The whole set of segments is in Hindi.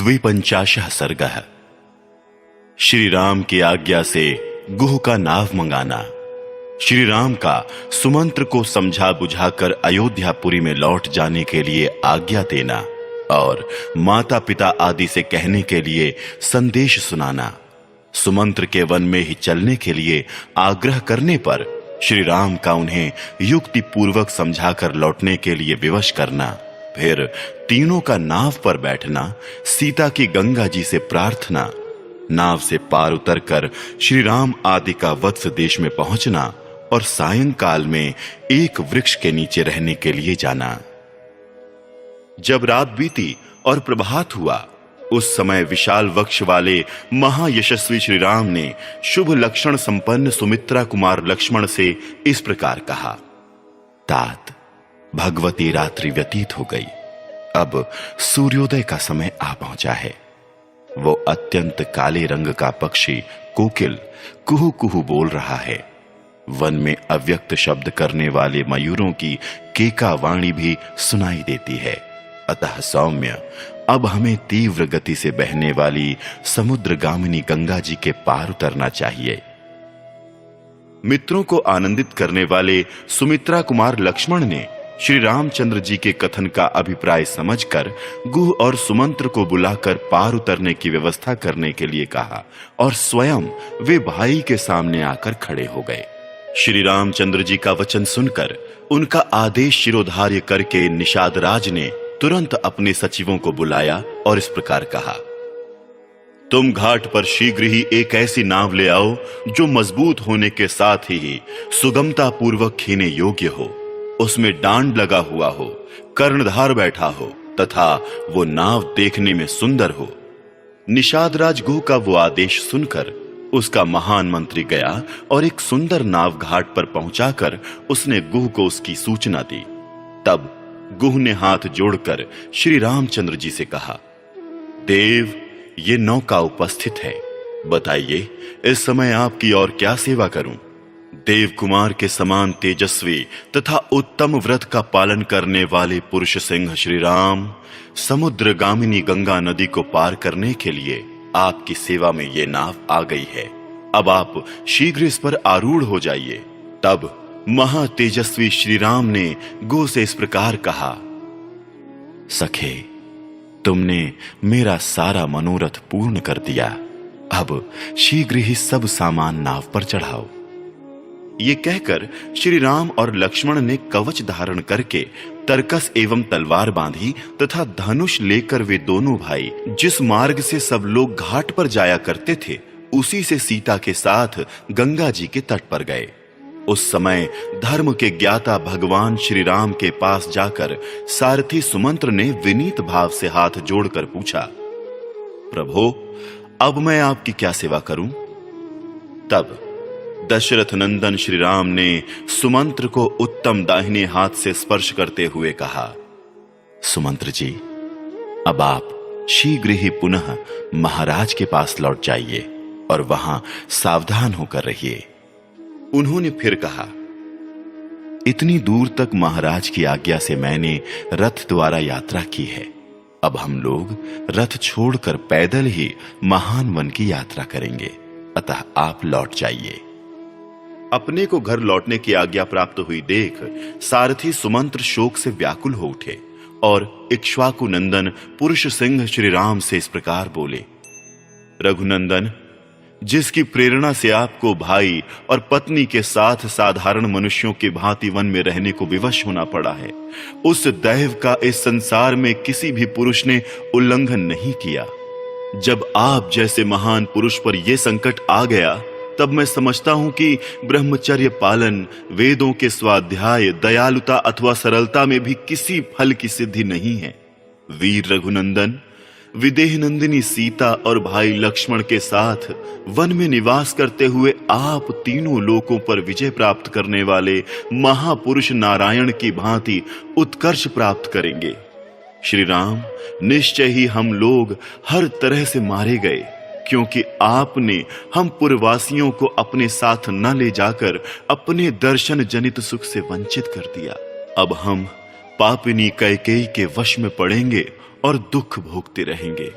द्विपंचाशः सर्गः। श्री राम की आज्ञा से गुह का नाव मंगाना। श्री राम का सुमंत्र को समझा बुझाकर अयोध्यापुरी में लौट जाने के लिए आज्ञा देना और माता पिता आदि से कहने के लिए संदेश सुनाना। सुमंत्र के वन में ही चलने के लिए आग्रह करने पर श्री राम का उन्हें युक्ति पूर्वक समझाकर लौटने के लिए विवश करना। फिर तीनों का नाव पर बैठना, सीता की गंगा जी से प्रार्थना, नाव से पार उतरकर श्री राम आदि का वत्स देश में पहुंचना और सायंकाल में एक वृक्ष के नीचे रहने के लिए जाना। जब रात बीती और प्रभात हुआ, उस समय विशाल वक्ष वाले महायशस्वी श्री राम ने शुभ लक्षण संपन्न सुमित्रा कुमार लक्ष्मण से इस प्रकार कहा। तात, भगवती रात्रि व्यतीत हो गई, अब सूर्योदय का समय आ पहुंचा है। वो अत्यंत काले रंग का पक्षी कोकिल कुहू कुहू बोल रहा है। वन में अव्यक्त शब्द करने वाले मयूरों की केका वाणी भी सुनाई देती है। अतः सौम्य, अब हमें तीव्र गति से बहने वाली समुद्रगामिनी गंगा जी के पार उतरना चाहिए। मित्रों को आनंदित करने वाले सुमित्रा कुमार लक्ष्मण ने श्री रामचंद्र जी के कथन का अभिप्राय समझकर गुह और सुमंत्र को बुलाकर पार उतरने की व्यवस्था करने के लिए कहा और स्वयं वे भाई के सामने आकर खड़े हो गए। श्री रामचंद्र जी का वचन सुनकर उनका आदेश शिरोधार्य करके निषादराज ने तुरंत अपने सचिवों को बुलाया और इस प्रकार कहा, तुम घाट पर शीघ्र ही एक ऐसी नाव ले आओ जो मजबूत होने के साथ ही सुगमता पूर्वक खीने योग्य हो, उसमें डांड लगा हुआ हो, कर्णधार बैठा हो तथा वो नाव देखने में सुंदर हो। निषादराज गुह का वो आदेश सुनकर उसका महान मंत्री गया और एक सुंदर नाव घाट पर पहुंचाकर उसने गुह को उसकी सूचना दी। तब गुह ने हाथ जोड़कर श्री रामचंद्र जी से कहा, देव, ये नौका उपस्थित है, बताइए इस समय आपकी और क्या सेवा करूं। देव कुमार के समान तेजस्वी तथा उत्तम व्रत का पालन करने वाले पुरुष सिंह श्री राम समुद्र गामिनी गंगा नदी को पार करने के लिए आपकी सेवा में ये नाव आ गई है। अब आप शीघ्र इस पर आरूढ़ हो जाइए। तब महातेजस्वी श्री राम ने गो से इस प्रकार कहा, सखे, तुमने मेरा सारा मनोरथ पूर्ण कर दिया, अब शीघ्र ही सब सामान नाव पर चढ़ाओ। ये कहकर श्री राम और लक्ष्मण ने कवच धारण करके तरकस एवं तलवार बांधी तथा धनुष लेकर वे दोनों भाई जिस मार्ग से सब लोग घाट पर जाया करते थे उसी से सीता के साथ गंगा जी के तट पर गए। उस समय धर्म के ज्ञाता भगवान श्री राम के पास जाकर सारथी सुमंत्र ने विनीत भाव से हाथ जोड़कर पूछा, प्रभो, अब मैं आपकी क्या सेवा करूं? तब दशरथ नंदन श्री राम ने सुमंत्र को उत्तम दाहिने हाथ से स्पर्श करते हुए कहा, सुमंत्र जी, अब आप शीघ्र ही पुनः महाराज के पास लौट जाइए और वहां सावधान होकर रहिए। उन्होंने फिर कहा, इतनी दूर तक महाराज की आज्ञा से मैंने रथ द्वारा यात्रा की है, अब हम लोग रथ छोड़कर पैदल ही महान वन की यात्रा करेंगे, अतः आप लौट जाइए। अपने को घर लौटने की आज्ञा प्राप्त हुई देख सारथी सुमंत्र शोक से व्याकुल हो उठे और इक्ष्वाकु नंदन पुरुष सिंह श्री राम से इस प्रकार बोले, रघुनंदन, जिसकी प्रेरणा से आपको भाई और पत्नी के साथ साधारण मनुष्यों की भांति वन में रहने को विवश होना पड़ा है, उस दैव का इस संसार में किसी भी पुरुष ने उल्लंघन नहीं किया। जब आप जैसे महान पुरुष पर यह संकट आ गया, तब मैं समझता हूं कि ब्रह्मचर्य पालन, वेदों के स्वाध्याय, दयालुता अथवा सरलता में भी किसी फल की सिद्धि नहीं है। वीर रघुनंदन, विदेह नंदिनी सीता और भाई लक्ष्मण के साथ वन में निवास करते हुए आप तीनों लोकों पर विजय प्राप्त करने वाले महापुरुष नारायण की भांति उत्कर्ष प्राप्त करेंगे। श्री राम, निश्चय ही हम लोग हर तरह से मारे गए, क्योंकि आपने हम पुरवासियों को अपने साथ न ले जाकर अपने दर्शन जनित सुख से वंचित कर दिया। अब हम पापिनी कैकेयी के वश में पड़ेंगे और दुख भोगते रहेंगे।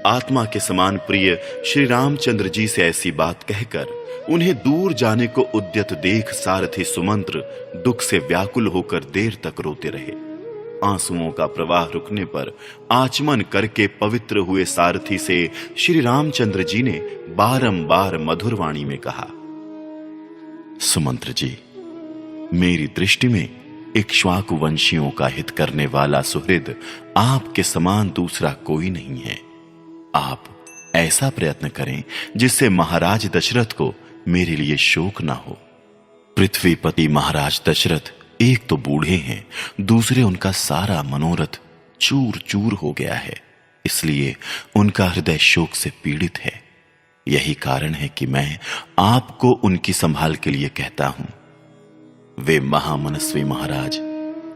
आत्मा के समान प्रिय श्री रामचंद्र जी से ऐसी बात कहकर उन्हें दूर जाने को उद्यत देख सारथी सुमंत्र दुख से व्याकुल होकर देर तक रोते रहे। आंसुओं का प्रवाह रुकने पर आचमन करके पवित्र हुए सारथी से श्री रामचंद्र जी ने बारंबार मधुर वाणी में कहा, सुमंत्र जी, मेरी दृष्टि में इक्ष्वाकु वंशियों का हित करने वाला सुहृद आपके समान दूसरा कोई नहीं है। आप ऐसा प्रयत्न करें जिससे महाराज दशरथ को मेरे लिए शोक ना हो। पृथ्वीपति महाराज दशरथ एक तो बूढ़े हैं, दूसरे उनका सारा मनोरथ चूर चूर हो गया है, इसलिए उनका हृदय शोक से पीड़ित है। यही कारण है कि मैं आपको उनकी संभाल के लिए कहता हूं। वे महामनस्वी महाराज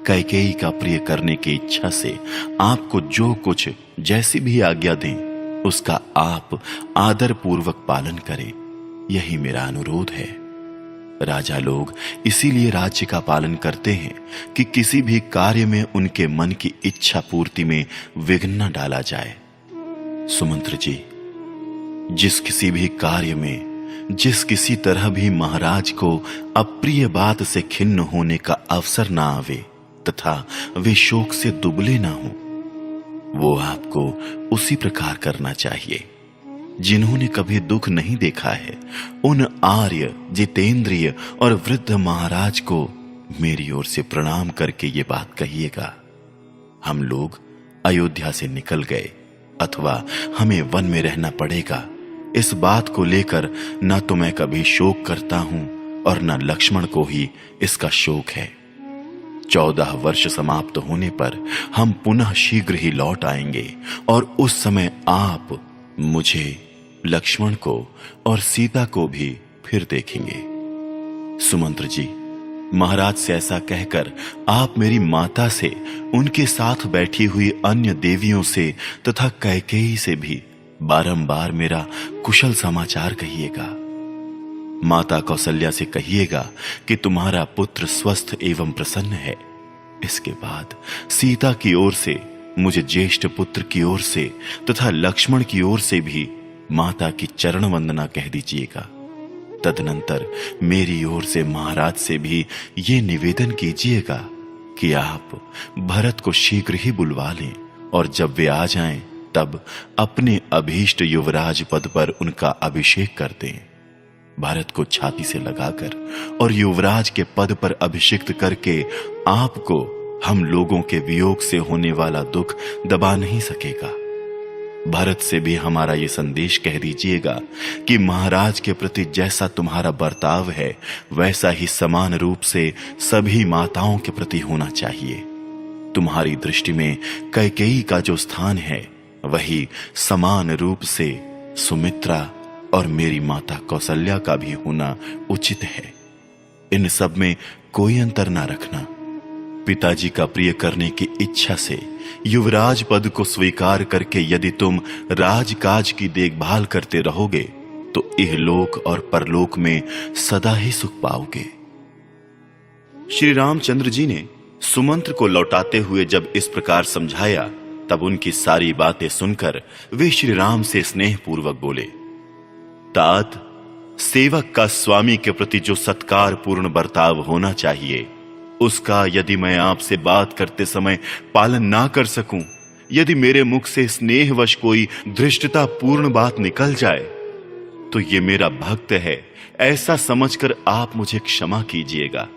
कैकेयी का प्रिय करने की इच्छा से आपको जो कुछ जैसी भी आज्ञा दें उसका आप आदर पूर्वक पालन करें, यही मेरा अनुरोध है। राजा लोग इसीलिए राज्य का पालन करते हैं कि किसी भी कार्य में उनके मन की इच्छा पूर्ति में विघ्न न डाला जाए। सुमंत्र जी, जिस किसी भी कार्य में जिस किसी तरह भी महाराज को अप्रिय बात से खिन्न होने का अवसर ना आवे तथा वे शोक से दुबले ना हो, वो आपको उसी प्रकार करना चाहिए। जिन्होंने कभी दुख नहीं देखा है उन आर्य, जितेंद्रिय और वृद्ध महाराज को मेरी ओर से प्रणाम करके ये बात कहिएगा। हम लोग अयोध्या से निकल गए अथवा हमें वन में रहना पड़ेगा, इस बात को लेकर न तो मैं कभी शोक करता हूं और न लक्ष्मण को ही इसका शोक है। 14 वर्ष समाप्त होने पर हम पुनः शीघ्र ही लौट आएंगे और उस समय आप मुझे, लक्ष्मण को और सीता को भी फिर देखेंगे। सुमंत्र जी, महाराज से ऐसा कहकर आप मेरी माता से, उनके साथ बैठी हुई अन्य देवियों से तथा कैकेयी से भी बारंबार मेरा कुशल समाचार कहिएगा। माता कौशल्या से कहिएगा कि तुम्हारा पुत्र स्वस्थ एवं प्रसन्न है। इसके बाद सीता की ओर से, मुझे ज्येष्ठ पुत्र की ओर से तथा लक्ष्मण की ओर से भी माता की चरण वंदना कह दीजिएगा। तदनंतर मेरी ओर से महाराज से भी ये निवेदन कीजिएगा कि आप भरत को शीघ्र ही बुलवा लें और जब वे आ जाएं तब अपने अभीष्ट युवराज पद पर उनका अभिषेक कर दें। भारत को छाती से लगाकर और युवराज के पद पर अभिषिक्त करके आपको हम लोगों के वियोग से होने वाला दुख दबा नहीं सकेगा। भारत से भी हमारा ये संदेश कह दीजिएगा कि महाराज के प्रति जैसा तुम्हारा बर्ताव है वैसा ही समान रूप से सभी माताओं के प्रति होना चाहिए। तुम्हारी दृष्टि में कैकेयी का जो स्थान है वही समान रूप से सुमित्रा और मेरी माता कौशल्या का भी होना उचित है। इन सब में कोई अंतर ना रखना। पिताजी का प्रिय करने की इच्छा से युवराज पद को स्वीकार करके यदि तुम राजकाज की देखभाल करते रहोगे तो इहलोक और परलोक में सदा ही सुख पाओगे। श्री रामचंद्र जी ने सुमंत्र को लौटाते हुए जब इस प्रकार समझाया तब उनकी सारी बातें सुनकर वे श्री राम से स्नेह पूर्वक बोले, तात, सेवक का स्वामी के प्रति जो सत्कार पूर्ण बर्ताव होना चाहिए उसका यदि मैं आपसे बात करते समय पालन ना कर सकूं, यदि मेरे मुख से स्नेहवश कोई धृष्टता पूर्ण बात निकल जाए तो ये मेरा भक्त है ऐसा समझकर आप मुझे क्षमा कीजिएगा।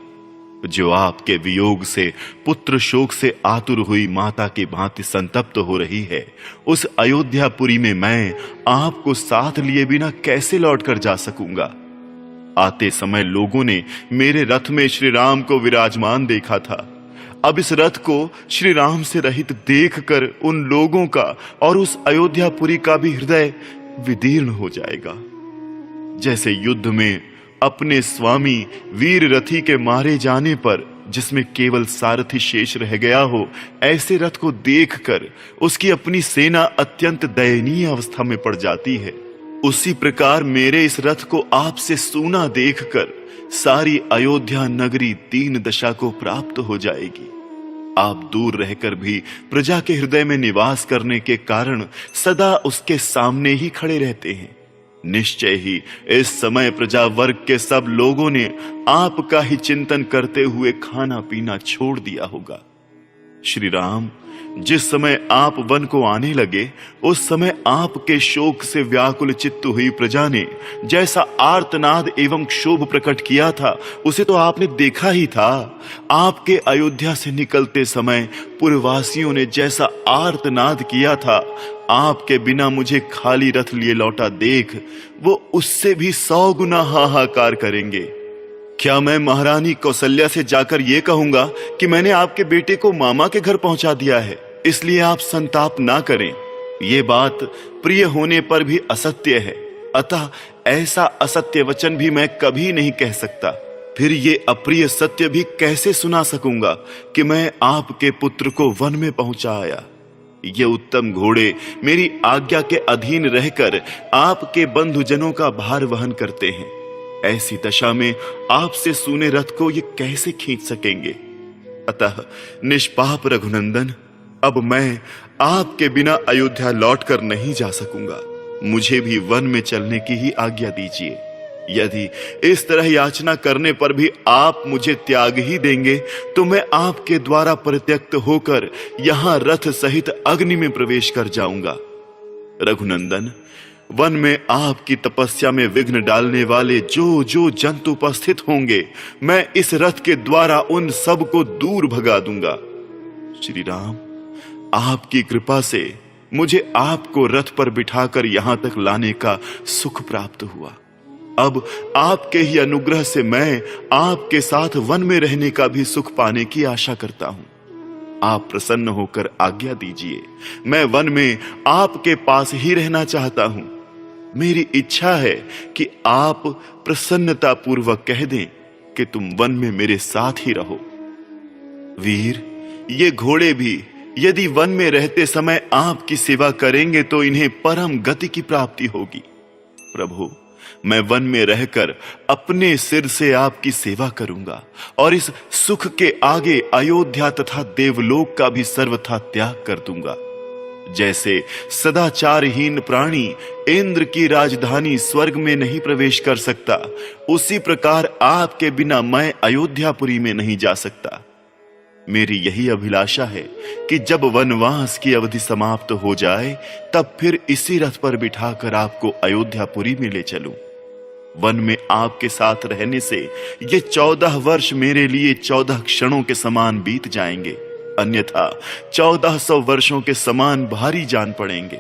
जो आपके वियोग से पुत्र शोक से आतुर हुई माता की भांति संतप्त हो रही है, उस अयोध्यापुरी में मैं आपको साथ लिए बिना कैसे लौटकर जा सकूंगा। आते समय लोगों ने मेरे रथ में श्री राम को विराजमान देखा था। अब इस रथ को श्री राम से रहित देखकर उन लोगों का और उस अयोध्यापुरी का भी हृदय विदीर्ण हो जाएगा। जैसे युद्ध में अपने स्वामी वीर रथी के मारे जाने पर जिसमें केवल सारथी शेष रह गया हो, ऐसे रथ को देखकर उसकी अपनी सेना अत्यंत दयनीय अवस्था में पड़ जाती है। उसी प्रकार मेरे इस रथ को आपसे सूना देखकर सारी अयोध्या नगरी दीन दशा को प्राप्त हो जाएगी। आप दूर रहकर भी प्रजा के हृदय में निवास करने के कारण सदा उसके सामने ही खड़े रहते हैं। निश्चय ही इस समय प्रजा वर्ग के सब लोगों ने आपका ही चिंतन करते हुए खाना पीना छोड़ दिया होगा। श्री राम, जिस समय आप वन को आने लगे, उस समय आपके शोक से व्याकुल चित्त हुई प्रजा ने जैसा आर्तनाद एवं क्षोभ प्रकट किया था, उसे तो आपने देखा ही था। आपके अयोध्या से निकलते समय पुरवासियों ने जैसा आर्तनाद किया था, आपके बिना मुझे खाली रथ लिए लौटा देख वो उससे भी 100 गुना हाहाकार करेंगे। क्या मैं महारानी कौशल्या से जाकर यह कहूंगा कि मैंने आपके बेटे को मामा के घर पहुंचा दिया है, इसलिए आप संताप ना करें। ये बात प्रिय होने पर भी असत्य है, अतः ऐसा असत्य वचन भी मैं कभी नहीं कह सकता। फिर ये अप्रिय सत्य भी कैसे सुना सकूंगा कि मैं आपके पुत्र को वन में पहुंचा आया। ये उत्तम घोड़े मेरी आज्ञा के अधीन रहकर आपके बंधुजनों का भार वहन करते हैं। ऐसी दशा में आपसे सूने रथ को ये कैसे खींच सकेंगे। अतः निष्पाप रघुनंदन, अब मैं आपके बिना अयोध्या लौटकर नहीं जा सकूंगा। मुझे भी वन में चलने की ही आज्ञा दीजिए। यदि इस तरह याचना करने पर भी आप मुझे त्याग ही देंगे तो मैं आपके द्वारा परित्यक्त होकर यहां रथ सहित अग्नि में प्रवेश कर जाऊंगा। रघुनंदन, वन में आपकी तपस्या में विघ्न डालने वाले जो जो जंतु उपस्थित होंगे, मैं इस रथ के द्वारा उन सब को दूर भगा दूंगा। श्री राम, आपकी कृपा से मुझे आपको रथ पर बिठाकर यहां तक लाने का सुख प्राप्त हुआ। अब आपके ही अनुग्रह से मैं आपके साथ वन में रहने का भी सुख पाने की आशा करता हूं। आप प्रसन्न होकर आज्ञा दीजिए। मैं वन में आपके पास ही रहना चाहता हूं। मेरी इच्छा है कि आप प्रसन्नता पूर्वक कह दें कि तुम वन में मेरे साथ ही रहो। वीर, ये घोड़े भी यदि वन में रहते समय आपकी सेवा करेंगे तो इन्हें परम गति की प्राप्ति होगी। प्रभु, मैं वन में रहकर अपने सिर से आपकी सेवा करूंगा और इस सुख के आगे अयोध्या तथा देवलोक का भी सर्वथा त्याग कर दूंगा। जैसे सदाचारहीन प्राणी इंद्र की राजधानी स्वर्ग में नहीं प्रवेश कर सकता, उसी प्रकार आपके बिना मैं अयोध्यापुरी में नहीं जा सकता। मेरी यही अभिलाषा है कि जब वनवास की अवधि समाप्त हो जाए तब फिर इसी रथ पर बिठाकर आपको अयोध्यापुरी में ले चलूं। वन में आपके साथ रहने से ये 14 वर्ष मेरे लिए 14 क्षणों के समान बीत जाएंगे, अन्यथा 1400 वर्षों के समान भारी जान पड़ेंगे।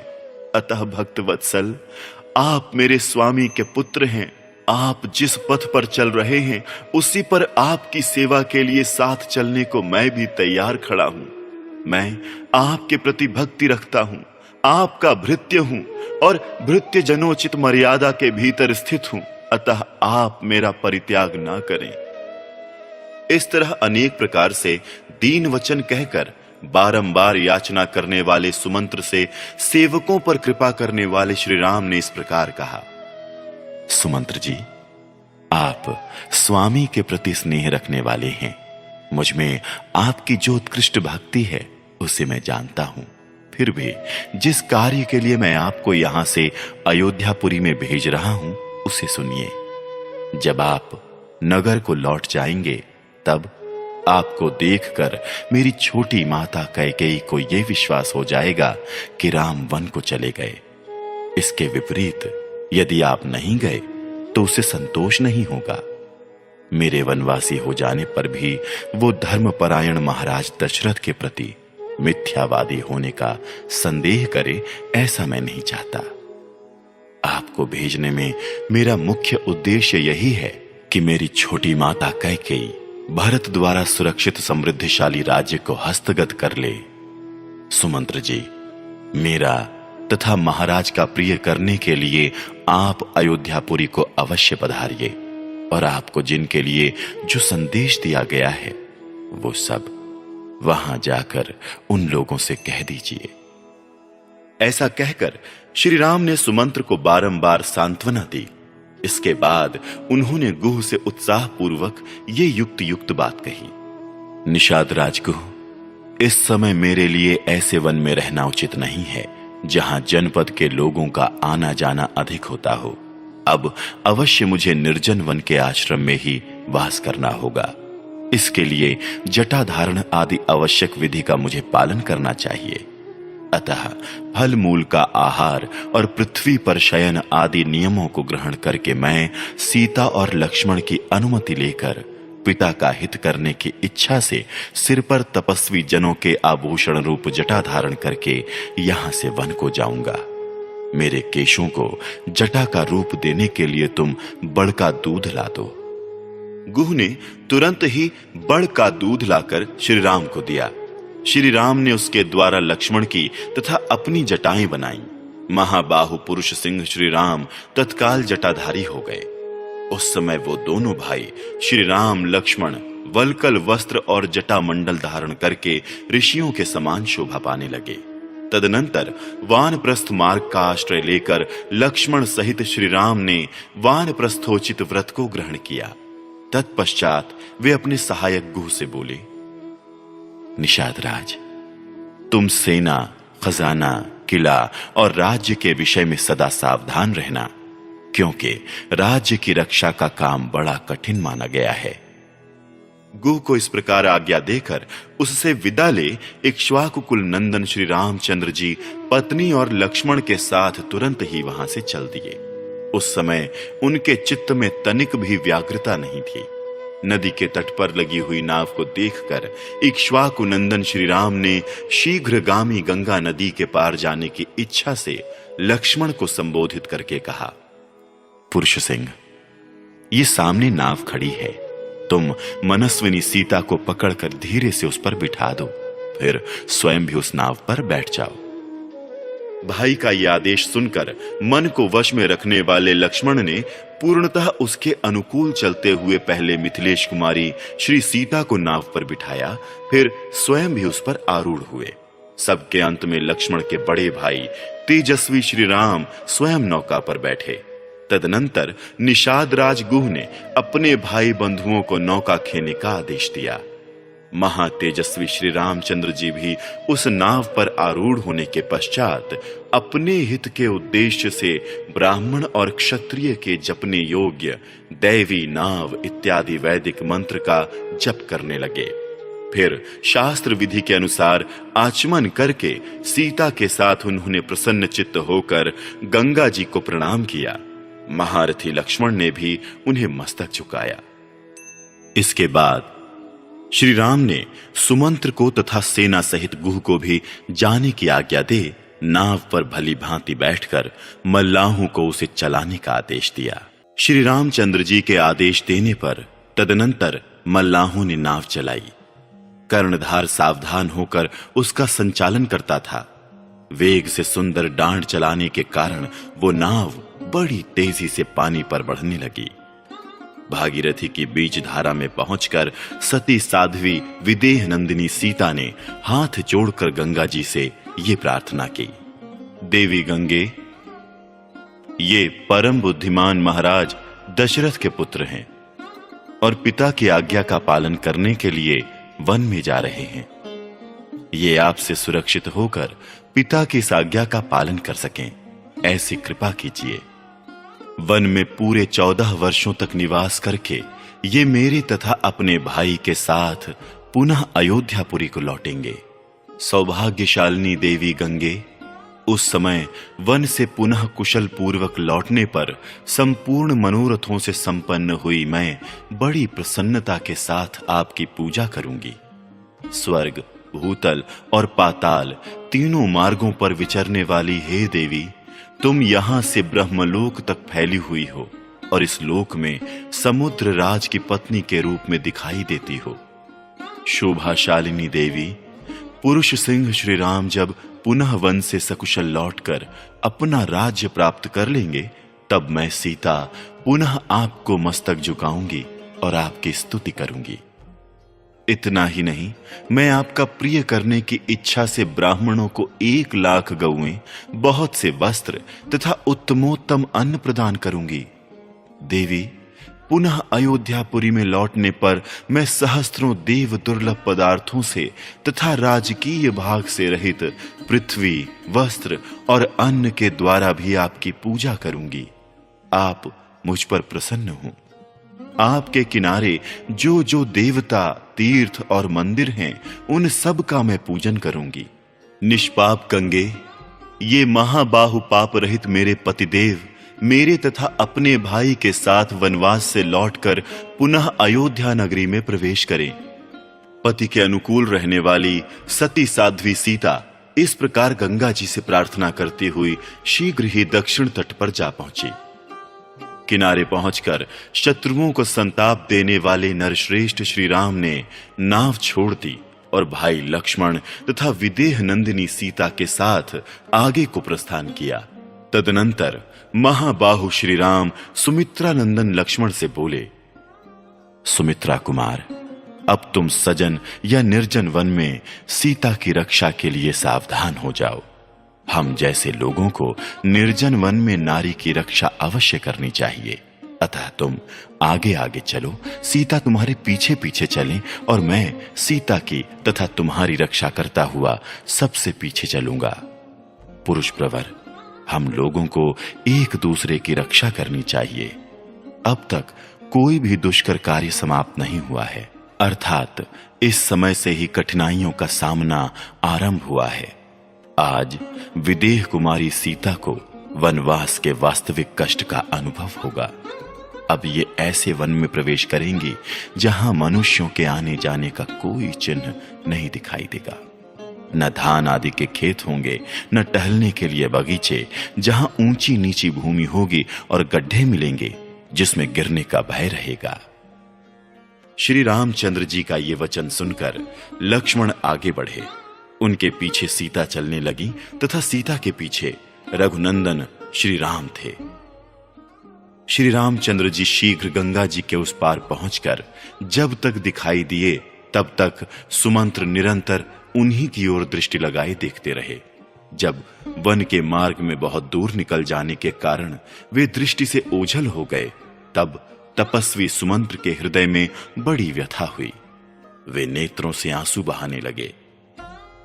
अतः भक्त वत्सल, आप मेरे स्वामी के पुत्र हैं। आप जिस पथ पर चल रहे हैं उसी पर आपकी सेवा के लिए साथ चलने को मैं भी तैयार खड़ा हूं। मैं आपके प्रति भक्ति रखता हूं, आपका भृत्य हूं और भृत्य जनोचित मर्यादा के भीतर स्थित हूं। अतः आप मेरा परित्याग ना करें। इस तरह अनेक प्रकार से दीन वचन कहकर बारंबार याचना करने वाले सुमंत्र से सेवकों पर कृपा करने वाले श्री राम ने इस प्रकार कहा। सुमंत्र जी, आप स्वामी के प्रति स्नेह रखने वाले हैं। मुझ में आपकी जो उत्कृष्ट भक्ति है उसे मैं जानता हूं। फिर भी जिस कार्य के लिए मैं आपको यहां से अयोध्यापुरी में भेज रहा हूं उसे सुनिए। जब आप नगर को लौट जाएंगे तब आपको देखकर मेरी छोटी माता कैकेयी को यह विश्वास हो जाएगा कि राम वन को चले गए। इसके विपरीत यदि आप नहीं गए तो उसे संतोष नहीं होगा। मेरे वनवासी हो जाने पर भी वो धर्मपरायण महाराज दशरथ के प्रति मिथ्यावादी होने का संदेह करे, ऐसा मैं नहीं चाहता। आपको भेजने में मेरा मुख्य उद्देश्य यही है कि मेरी छोटी माता कैकेयी भरत द्वारा सुरक्षित समृद्धिशाली राज्य को हस्तगत कर ले। सुमंत्र जी, मेरा तथा महाराज का प्रिय करने के लिए आप अयोध्यापुरी को अवश्य पधारिए और आपको जिनके लिए जो संदेश दिया गया है वो सब वहां जाकर उन लोगों से कह दीजिए। ऐसा कहकर श्री राम ने सुमंत्र को बारंबार सांत्वना दी। इसके बाद उन्होंने गुह से उत्साहपूर्वक ये युक्त बात कही। निषाद राजगुह, इस समय मेरे लिए ऐसे वन में रहना उचित नहीं है जहां जनपद के लोगों का आना जाना अधिक होता हो। अब अवश्य मुझे निर्जन वन के आश्रम में ही वास करना होगा। इसके लिए जटाधारण आदि आवश्यक विधि का मुझे पालन करना चाहिए। अतः फल मूल का आहार और पृथ्वी पर शयन आदि नियमों को ग्रहण करके मैं सीता और लक्ष्मण की अनुमति लेकर पिता का हित करने की इच्छा से सिर पर तपस्वी जनों के आभूषण रूप जटा धारण करके यहां से वन को जाऊंगा। मेरे केशों को जटा का रूप देने के लिए तुम बड़ का दूध ला दो। गुह ने तुरंत ही बड़ का दूध लाकर श्री राम को दिया। श्री राम ने उसके द्वारा लक्ष्मण की तथा अपनी जटाएं बनाई। महाबाहु पुरुष सिंह श्री राम तत्काल जटाधारी हो गए। उस समय वो दोनों भाई श्री राम लक्ष्मण वलकल वस्त्र और जटा मंडल धारण करके ऋषियों के समान शोभा पाने लगे। तदनंतर वानप्रस्थ मार्ग का आश्रय लेकर लक्ष्मण सहित श्री राम ने वानप्रस्थोचित व्रत को ग्रहण किया। तत्पश्चात वे अपने सहायक गुह से बोले, निषाद राज, तुम सेना, खजाना, किला और राज्य के विषय में सदा सावधान रहना, क्योंकि राज्य की रक्षा का काम बड़ा कठिन माना गया है। गुह को इस प्रकार आज्ञा देकर उससे विदा ले इक्ष्वाकु कुल नंदन श्री रामचंद्र जी पत्नी और लक्ष्मण के साथ तुरंत ही वहां से चल दिए। उस समय उनके चित्त में तनिक भी व्याग्रता नहीं थी। नदी के तट पर लगी हुई नाव को देखकर इक्ष्वाकु नंदन श्री राम ने शीघ्रगामी गंगा नदी के पार जाने की इच्छा से लक्ष्मण को संबोधित करके कहा, पुरुष सिंह, ये सामने नाव खड़ी है, तुम मनस्विनी सीता को पकड़कर धीरे से उस पर बिठा दो, फिर स्वयं भी उस नाव पर बैठ जाओ। भाई का यह आदेश सुनकर मन को वश में रखने वाले लक्ष्मण ने पूर्णतः उसके अनुकूल चलते हुए पहले मिथिलेश कुमारी श्री सीता को नाव पर बिठाया, फिर स्वयं भी उस पर आरूढ़ हुए। सबके अंत में लक्ष्मण के बड़े भाई तेजस्वी श्री राम स्वयं नौका पर बैठे। तदनंतर निषाद राज गुह ने अपने भाई बंधुओं को नौका खेने का आदेश दिया। महातेजस्वी श्री रामचंद्र जी भी उस नाव पर आरूढ़ होने के पश्चात अपने हित के उद्देश्य से ब्राह्मण और क्षत्रिय के जपने योग्य दैवी नाव इत्यादि वैदिक मंत्र का जप करने लगे। फिर शास्त्र विधि के अनुसार आचमन करके सीता के साथ उन्होंने प्रसन्न चित्त होकर गंगा जी को प्रणाम किया। महारथी लक्ष्मण ने भी उन्हें मस्तक झुकाया। इसके बाद श्री राम ने सुमंत्र को तथा सेना सहित गुह को भी जाने की आज्ञा दे नाव पर भली भांति बैठकर मल्लाहों को उसे चलाने का आदेश दिया। श्री रामचंद्र जी के आदेश देने पर तदनंतर मल्लाहों ने नाव चलाई। कर्णधार सावधान होकर उसका संचालन करता था। वेग से सुंदर डांड चलाने के कारण वो नाव बड़ी तेजी से पानी पर बढ़ने लगी। भागीरथी की बीच धारा में पहुंचकर सती साध्वी विदेह नंदिनी सीता ने हाथ जोड़कर गंगा जी से ये प्रार्थना की, देवी गंगे, ये परम बुद्धिमान महाराज दशरथ के पुत्र हैं और पिता की आज्ञा का पालन करने के लिए वन में जा रहे हैं। ये आपसे सुरक्षित होकर पिता की इस आज्ञा का पालन कर सकें, ऐसी कृपा कीजिए। वन में पूरे 14 वर्षों तक निवास करके ये मेरे तथा अपने भाई के साथ पुनः अयोध्यापुरी को लौटेंगे। सौभाग्यशालिनी देवी गंगे, उस समय वन से पुनः कुशल पूर्वक लौटने पर संपूर्ण मनोरथों से संपन्न हुई मैं बड़ी प्रसन्नता के साथ आपकी पूजा करूंगी। स्वर्ग, भूतल और पाताल तीनों मार्गों पर विचरने वाली हे देवी, तुम यहां से ब्रह्मलोक तक फैली हुई हो और इस लोक में समुद्र राज की पत्नी के रूप में दिखाई देती हो। शोभाशालिनी देवी, पुरुष सिंह श्री राम जब पुनः वन से सकुशल लौटकर अपना राज्य प्राप्त कर लेंगे, तब मैं सीता पुनः आपको मस्तक झुकाऊंगी और आपकी स्तुति करूंगी। इतना ही नहीं, मैं आपका प्रिय करने की इच्छा से ब्राह्मणों को 1 लाख गौएं, बहुत से वस्त्र तथा उत्तमोत्तम अन्न प्रदान करूंगी। देवी, पुनः अयोध्यापुरी में लौटने पर मैं सहस्त्रों देव दुर्लभ पदार्थों से तथा राजकीय भाग से रहित पृथ्वी, वस्त्र और अन्न के द्वारा भी आपकी पूजा करूंगी। आप मुझ पर प्रसन्न हो। आपके किनारे जो जो देवता, तीर्थ और मंदिर हैं, उन सब का मैं पूजन करूंगी। निष्पाप गंगे, ये महाबाहु पाप रहित मेरे पतिदेव मेरे तथा अपने भाई के साथ वनवास से लौटकर पुनः अयोध्या नगरी में प्रवेश करें। पति के अनुकूल रहने वाली सती साध्वी सीता इस प्रकार गंगा जी से प्रार्थना करती हुई शीघ्र ही दक्षिण तट पर जा पहुंची। किनारे पहुंचकर शत्रुओं को संताप देने वाले नरश्रेष्ठ श्री राम ने नाव छोड़ दी और भाई लक्ष्मण तथा विदेह नंदिनी सीता के साथ आगे को प्रस्थान किया। तदनंतर महाबाहु श्री राम सुमित्रा नंदन लक्ष्मण से बोले, सुमित्रा कुमार, अब तुम सजन या निर्जन वन में सीता की रक्षा के लिए सावधान हो जाओ। हम जैसे लोगों को निर्जन वन में नारी की रक्षा अवश्य करनी चाहिए। अतः तुम आगे आगे चलो, सीता तुम्हारे पीछे पीछे चलें और मैं सीता की तथा तुम्हारी रक्षा करता हुआ सबसे पीछे चलूंगा। पुरुष प्रवर, हम लोगों को एक दूसरे की रक्षा करनी चाहिए। अब तक कोई भी दुष्कर कार्य समाप्त नहीं हुआ है, अर्थात इस समय से ही कठिनाइयों का सामना आरंभ हुआ है। आज विदेह कुमारी सीता को वनवास के वास्तविक कष्ट का अनुभव होगा। अब ये ऐसे वन में प्रवेश करेंगी जहां मनुष्यों के आने जाने का कोई चिन्ह नहीं दिखाई देगा। न धान आदि के खेत होंगे, न टहलने के लिए बगीचे, जहां ऊंची नीची भूमि होगी और गड्ढे मिलेंगे जिसमें गिरने का भय रहेगा। श्री रामचंद्र जी का ये वचन सुनकर लक्ष्मण आगे बढ़े। उनके पीछे सीता चलने लगी तथा सीता के पीछे रघुनंदन श्री राम थे। श्री रामचंद्र जी शीघ्र गंगा जी के उस पार पहुंचकर जब तक दिखाई दिए तब तक सुमंत्र निरंतर उन्हीं की ओर दृष्टि लगाए देखते रहे। जब वन के मार्ग में बहुत दूर निकल जाने के कारण वे दृष्टि से ओझल हो गए, तब तपस्वी सुमंत्र के हृदय में बड़ी व्यथा हुई। वे नेत्रों से आंसू बहाने लगे।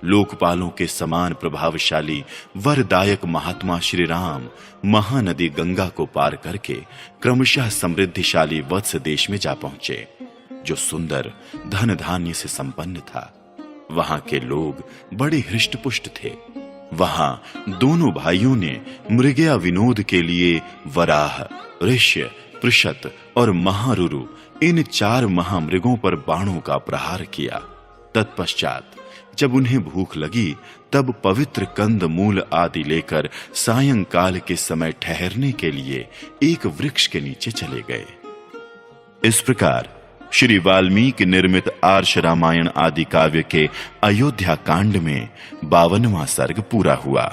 लोकपालों के समान प्रभावशाली वरदायक महात्मा श्री राम महानदी गंगा को पार करके क्रमशः समृद्धिशाली वत्स देश में जा पहुंचे, जो सुंदर धन धान्य से संपन्न था। वहां के लोग बड़े हृष्टपुष्ट थे। वहां दोनों भाइयों ने मृगया विनोद के लिए वराह, ऋष्य, पृषत और महारुरु इन 4 महामृगों पर बाणों का प्रहार किया। तत्पश्चात जब उन्हें भूख लगी तब पवित्र कंद मूल आदि लेकर सायंकाल के समय ठहरने के लिए एक वृक्ष के नीचे चले गए। इस प्रकार श्री वाल्मीकि निर्मित आर्ष रामायण आदि काव्य के अयोध्या कांड में 52वां सर्ग पूरा हुआ।